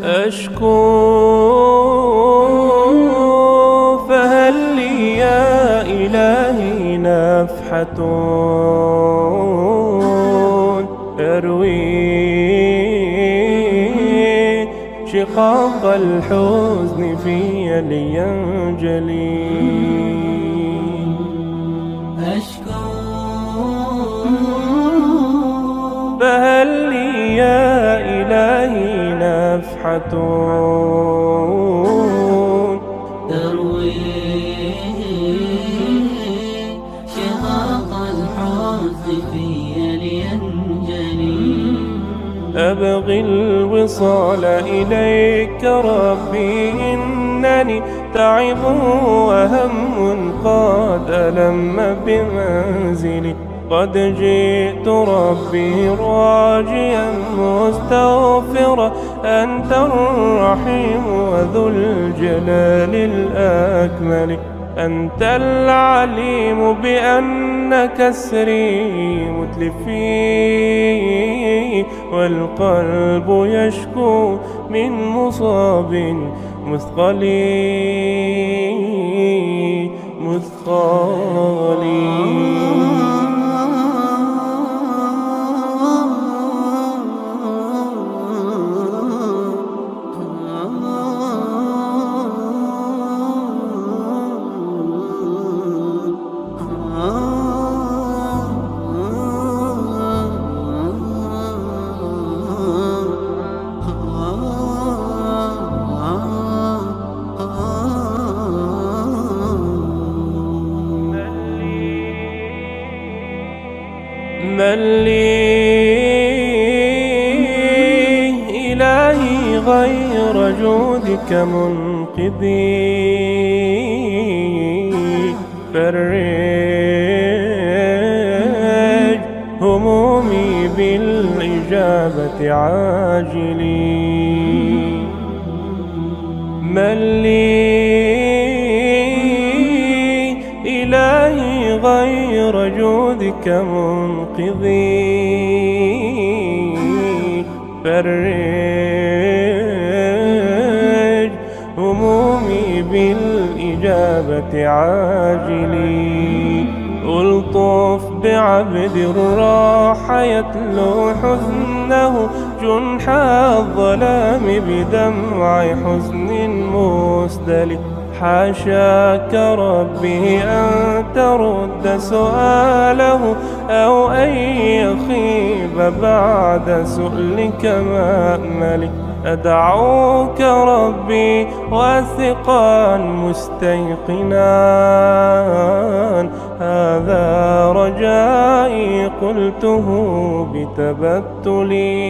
أشكو فهل لي يا إلهي نفحة تروي شقاق الحزن في لينجلي. أشكو فهل لي يا إلهي نفحة تروي شقاق الحزن في لينجلي. أبغي الوصال إليك ربي إنني تعب وهم قد ألم بمنزلي. قد جئت ربي راجيا مستغفرا أنت الرحيم وذو الجلال الأكمل. أنت العليم بأن كسري متلفي والقلب يشكو من مصاب مثقلي. من لي إلهي غير جودك منقذي. فرج همومي بالإجابة عاجلي. من لي إلهي غير جودك منقذي. فرج همومي بالإجابة عاجلي. ألطف بعبد راح يتلو حزنه جنح الظلام بدمع حزن مسدل. حاشاك ربي أن ترد سؤاله أو أن يخيب بعد سؤلك مأملي. أدعوك ربي واثقا مستيقنا هذا رجائي قلته بتبتلي.